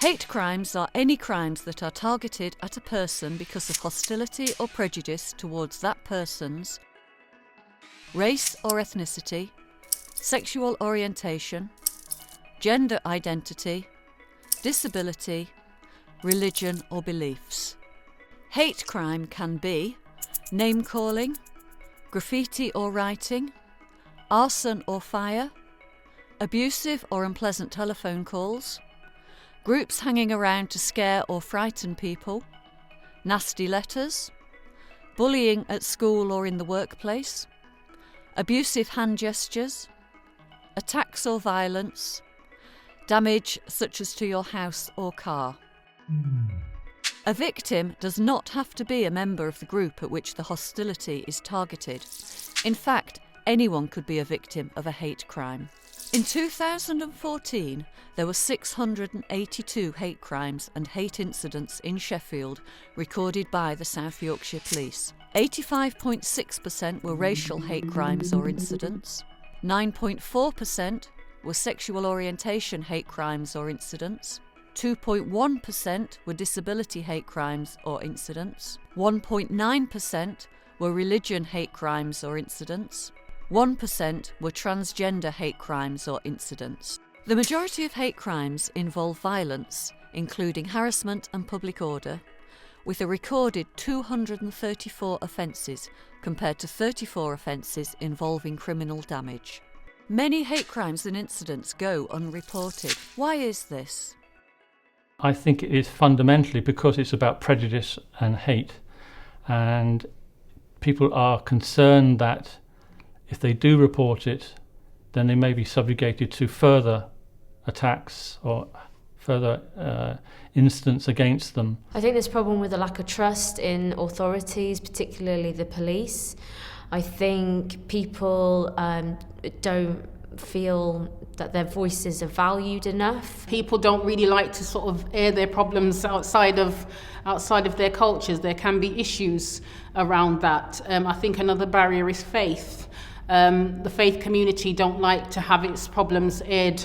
Hate crimes are any crimes that are targeted at a person because of hostility or prejudice towards that person's race or ethnicity, sexual orientation, gender identity, disability, religion or beliefs. Hate crime can be name-calling, graffiti or writing, arson or fire, abusive or unpleasant telephone calls, groups hanging around to scare or frighten people, nasty letters, bullying at school or in the workplace, abusive hand gestures, attacks or violence, damage such as to your house or car. A victim does not have to be a member of the group at which the hostility is targeted. In fact, anyone could be a victim of a hate crime. In 2014, there were 682 hate crimes and hate incidents in Sheffield recorded by the South Yorkshire Police. 85.6% were racial hate crimes or incidents. 9.4% were sexual orientation hate crimes or incidents. 2.1% were disability hate crimes or incidents. 1.9% were religion hate crimes or incidents. 1% were transgender hate crimes or incidents. The majority of hate crimes involve violence, including harassment and public order, with a recorded 234 offences compared to 34 offences involving criminal damage. Many hate crimes and incidents go unreported. Why is this? I think it is fundamentally because it's about prejudice and hate, and people are concerned that if they do report it, then they may be subjugated to further attacks or further incidents against them. I think there's a problem with a lack of trust in authorities, particularly the police. I think people don't feel that their voices are valued enough. People don't really like to sort of air their problems outside of their cultures. There can be issues around that. I think another barrier is faith. The faith community don't like to have its problems aired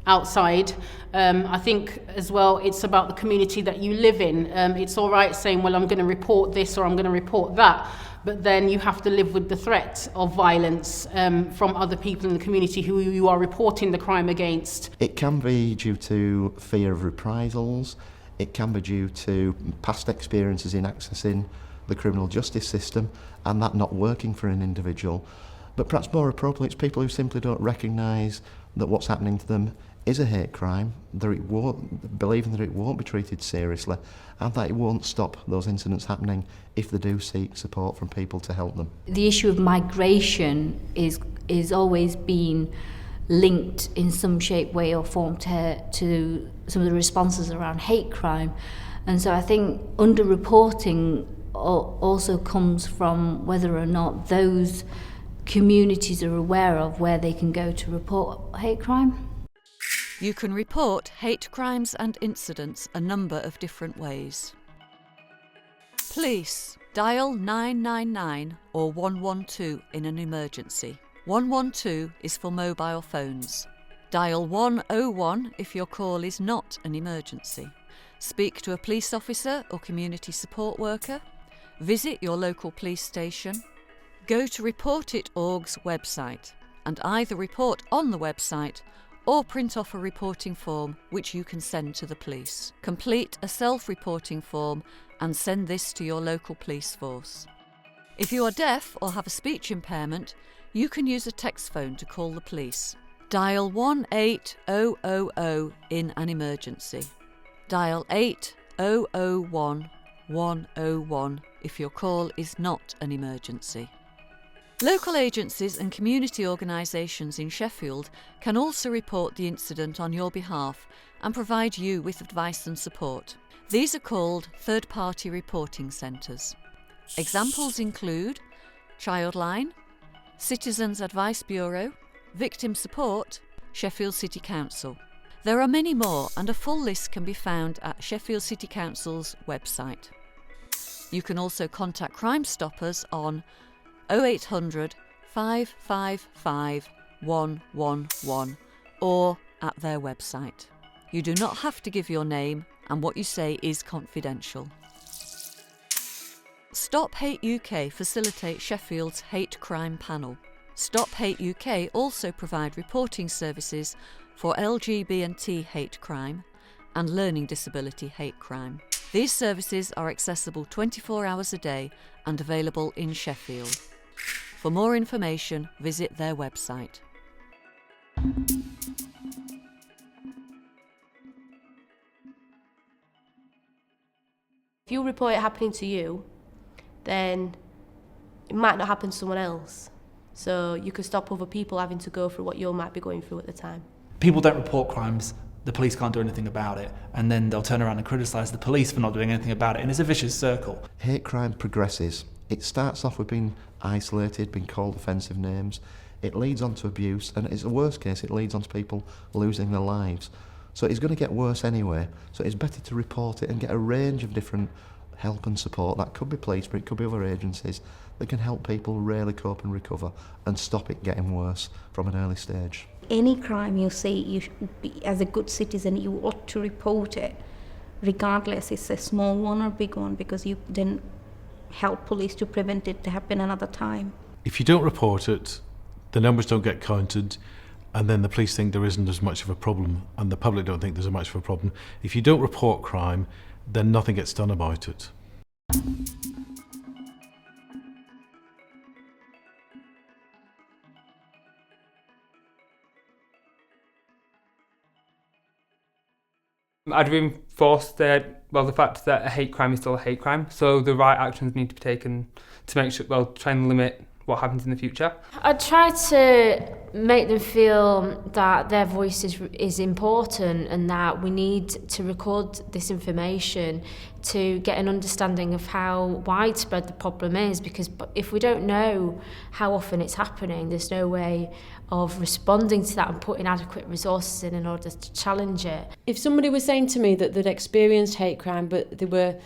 outside. I think as well it's about the community that you live in. It's all right saying, well, I'm going to report this or I'm going to report that, but then you have to live with the threat of violence from other people in the community who you are reporting the crime against. It can be due to fear of reprisals. It can be due to past experiences in accessing the criminal justice system and that not working for an individual. But perhaps more appropriately, it's people who simply don't recognise that what's happening to them is a hate crime, that it won't, believing that it won't be treated seriously, and that it won't stop those incidents happening if they do seek support from people to help them. The issue of migration is always been linked in some shape, way or form to some of the responses around hate crime. And so I think underreporting also comes from whether or not those communities are aware of where they can go to report hate crime. You can report hate crimes and incidents a number of different ways. Police, dial 999 or 112 in an emergency. 112 is for mobile phones. Dial 101 if your call is not an emergency. Speak to a police officer or community support worker. Visit your local police station. Go to Report.org's website and either report on the website or print off a reporting form which you can send to the police. Complete a self-reporting form and send this to your local police force. If you are deaf or have a speech impairment, you can use a text phone to call the police. Dial 18000 in an emergency. Dial 8001 101 if your call is not an emergency. Local agencies and community organisations in Sheffield can also report the incident on your behalf and provide you with advice and support. These are called third-party reporting centres. Examples include Childline, Citizens Advice Bureau, Victim Support, Sheffield City Council. There are many more, and a full list can be found at Sheffield City Council's website. You can also contact Crime Stoppers on 0800 555 111 or at their website. You do not have to give your name, and what you say is confidential. Stop Hate UK facilitates Sheffield's hate crime panel. Stop Hate UK also provide reporting services for LGBT hate crime and learning disability hate crime. These services are accessible 24 hours a day and available in Sheffield. For more information, visit their website. If you report it happening to you, then it might not happen to someone else. So you could stop other people having to go through what you might be going through at the time. People don't report crimes, the police can't do anything about it, and then they'll turn around and criticise the police for not doing anything about it, and it's a vicious circle. Hate crime progresses. It starts off with being isolated, being called offensive names. It leads on to abuse, and it's the worst case, it leads on to people losing their lives. So it's going to get worse anyway, so it's better to report it and get a range of different help and support. That could be police, but it could be other agencies that can help people really cope and recover and stop it getting worse from an early stage. Any crime you see, you should be, as a good citizen, you ought to report it, regardless it's a small one or big one, because you then help police to prevent it to happen another time. If you don't report it, the numbers don't get counted, and then the police think there isn't as much of a problem, and the public don't think there's as much of a problem. If you don't report crime, then nothing gets done about it. I'd reinforce the fact that a hate crime is still a hate crime, so the right actions need to be taken to make sure, try and limit what happens in the future. I'd try to make them feel that their voice is important and that we need to record this information to get an understanding of how widespread the problem is, because if we don't know how often it's happening, there's no way of responding to that and putting adequate resources in order to challenge it. If somebody was saying to me that they'd experienced hate crime but they were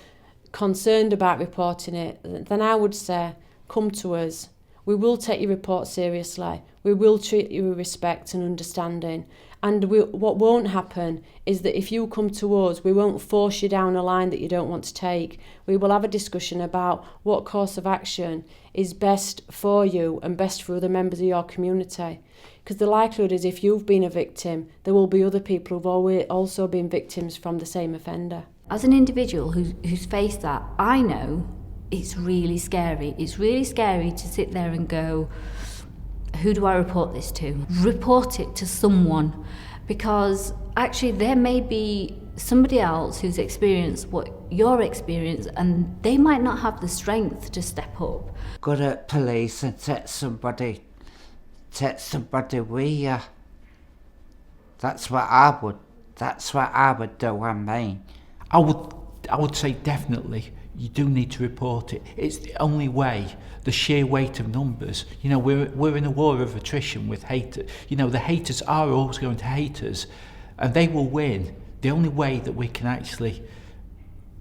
concerned about reporting it, then I would say, come to us. We will take your report seriously. We will treat you with respect and understanding. And what won't happen is that if you come to us, we won't force you down a line that you don't want to take. We will have a discussion about what course of action is best for you and best for other members of your community. Because the likelihood is if you've been a victim, there will be other people who've also been victims from the same offender. As an individual who's faced that, I know it's really scary. It's really scary to sit there and go, who do I report this to? Report it to someone, because actually there may be somebody else who's experienced what you're experienced and they might not have the strength to step up. Go to police and take somebody with you. That's what I would do, I mean. I would say definitely you do need to report it. It's the only way. The sheer weight of numbers. You know, we're in a war of attrition with haters. You know, the haters are always going to hate us, and they will win. The only way that we can actually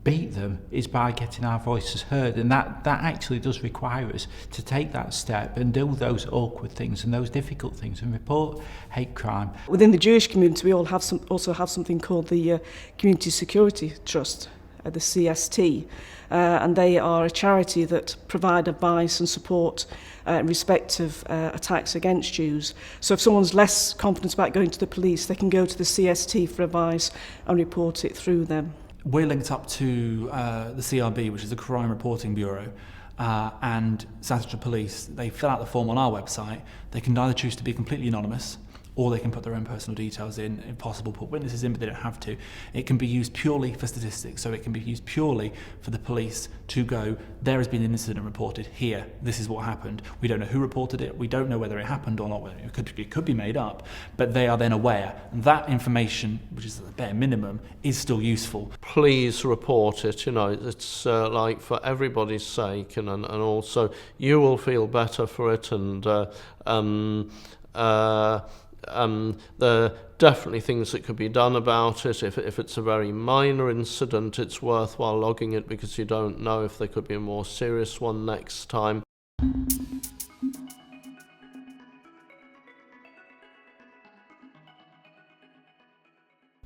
beat them is by getting our voices heard, and that actually does require us to take that step and do those awkward things and those difficult things and report hate crime. Within the Jewish community, we also have something called the Community Security Trust, the CST, and they are a charity that provide advice and support in respect of attacks against Jews. So if someone's less confident about going to the police, they can go to the CST for advice and report it through them. We're linked up to the CRB, which is the Crime Reporting Bureau, and Staffordshire Police. They fill out the form on our website. They can either choose to be completely anonymous, or they can put their own personal details in, if possible, put witnesses in, but they don't have to. It can be used purely for statistics, so it can be used purely for the police to go, there has been an incident reported here, this is what happened. We don't know who reported it, we don't know whether it happened or not, it could be made up, but they are then aware. And that information, which is the bare minimum, is still useful. Please report it, you know, it's like for everybody's sake, and also you will feel better for it, and there are definitely things that could be done about it. If it's a very minor incident, it's worthwhile logging it, because you don't know if there could be a more serious one next time.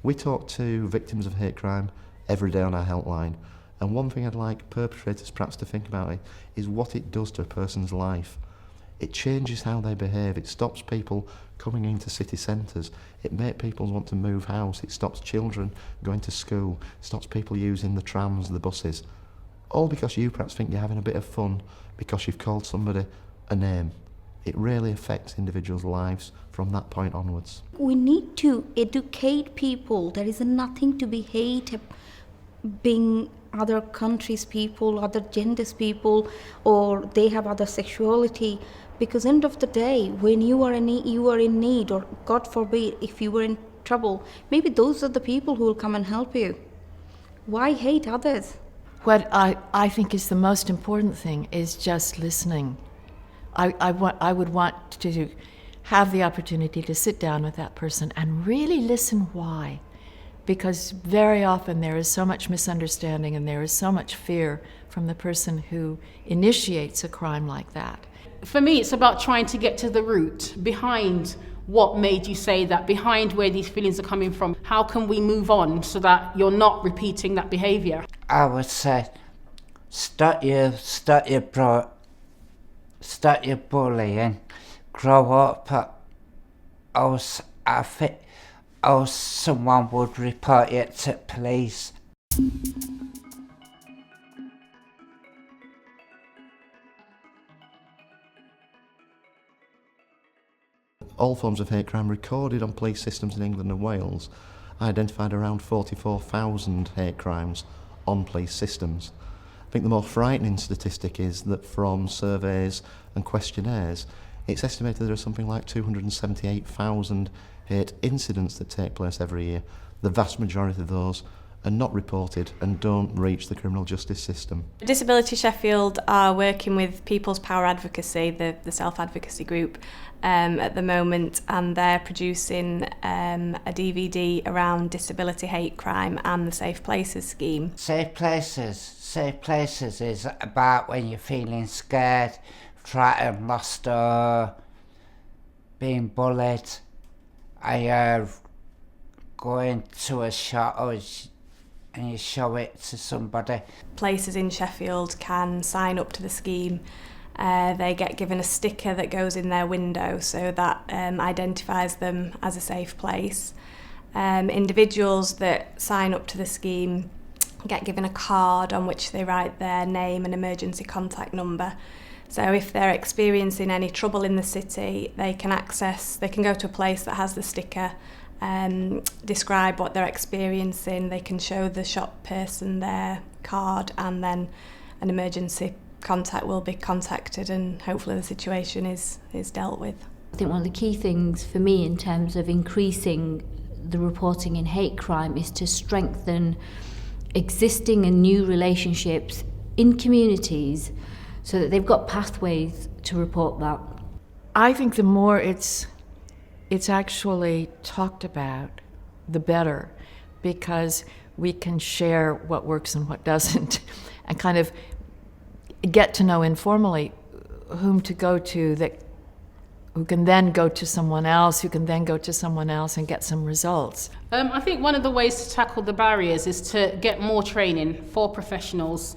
We talk to victims of hate crime every day on our helpline, and one thing I'd like perpetrators perhaps to think about is what it does to a person's life. It changes how they behave. It stops people coming into city centres. It makes people want to move house. It stops children going to school. It stops people using the trams, the buses. All because you perhaps think you're having a bit of fun because you've called somebody a name. It really affects individuals' lives from that point onwards. We need to educate people. There is nothing to be hate being other countries' people, other genders' people, or they have other sexuality. Because end of the day, when you are in need, or God forbid, if you were in trouble, maybe those are the people who will come and help you. Why hate others? What I think is the most important thing is just listening. I would want to have the opportunity to sit down with that person and really listen why. Because very often there is so much misunderstanding and there is so much fear from the person who initiates a crime like that. For me, it's about trying to get to the root behind what made you say that, behind where these feelings are coming from. How can we move on so that you're not repeating that behaviour? I would say, start your bullying, grow up, else someone would report it to police. All forms of hate crime recorded on police systems in England and Wales identified around 44,000 hate crimes on police systems. I think the more frightening statistic is that from surveys and questionnaires, it's estimated there are something like 278,000 hate incidents that take place every year. The vast majority of those are not reported and don't reach the criminal justice system. Disability Sheffield are working with People's Power Advocacy, the self-advocacy group, at the moment, and they're producing a DVD around disability hate crime and the Safe Places scheme. Safe Places is about when you're feeling scared, frightened, lost, or being bullied. I go into a shop and you show it to somebody. Places in Sheffield can sign up to the scheme. They get given a sticker that goes in their window so that identifies them as a safe place. Individuals that sign up to the scheme get given a card on which they write their name and emergency contact number. So if they're experiencing any trouble in the city, they can go to a place that has the sticker, describe what they're experiencing, they can show the shop person their card, and then an emergency contact will be contacted and hopefully the situation is dealt with. I think one of the key things for me in terms of increasing the reporting in hate crime is to strengthen existing and new relationships in communities so that they've got pathways to report that. I think the more it's actually talked about, the better, because we can share what works and what doesn't and kind of get to know informally whom to go to, who can then go to someone else, who can then go to someone else and get some results. I think one of the ways to tackle the barriers is to get more training for professionals,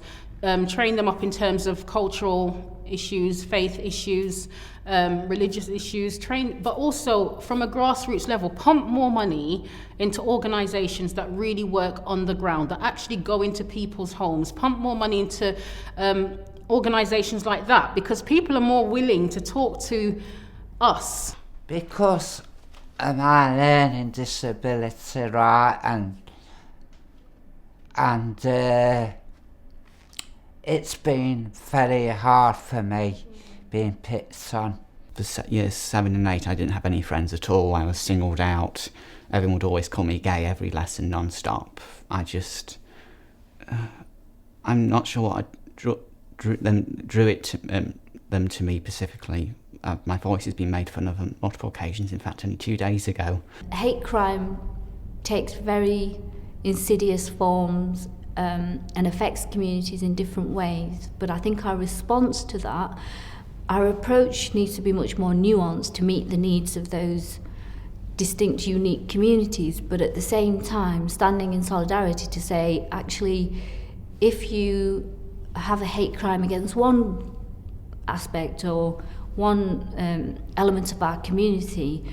train them up in terms of cultural issues, faith issues, religious issues, but also from a grassroots level, pump more money into organisations that really work on the ground, that actually go into people's homes, pump more money into organisations like that, because people are more willing to talk to us. Because of my learning disability, right, and it's been very hard for me being picked on. For years 7 and 8, I didn't have any friends at all. I was singled out. Everyone would always call me gay every lesson, non-stop. I'm not sure what drew them to me specifically. My voice has been made fun of on multiple occasions, in fact only 2 days ago. Hate crime takes very insidious forms and affects communities in different ways, but I think our response to that, our approach needs to be much more nuanced to meet the needs of those distinct, unique communities, but at the same time standing in solidarity to say, actually, if you have a hate crime against one aspect or one element of our community,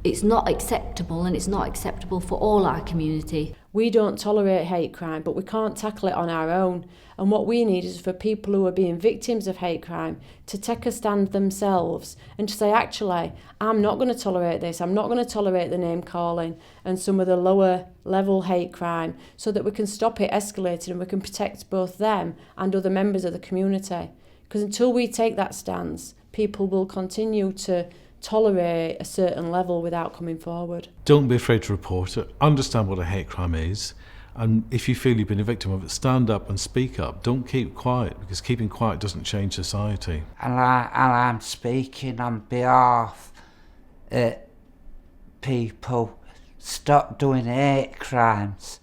it's not acceptable, and it's not acceptable for all our community. We don't tolerate hate crime, but we can't tackle it on our own. And what we need is for people who are being victims of hate crime to take a stand themselves and to say, actually, I'm not going to tolerate this. I'm not going to tolerate the name calling and some of the lower level hate crime, so that we can stop it escalating and we can protect both them and other members of the community. Because until we take that stance, people will continue to tolerate a certain level without coming forward. Don't be afraid to report it. Understand what a hate crime is. And if you feel you've been a victim of it, stand up and speak up. Don't keep quiet, because keeping quiet doesn't change society. And I'm speaking on behalf of people. Stop doing hate crimes.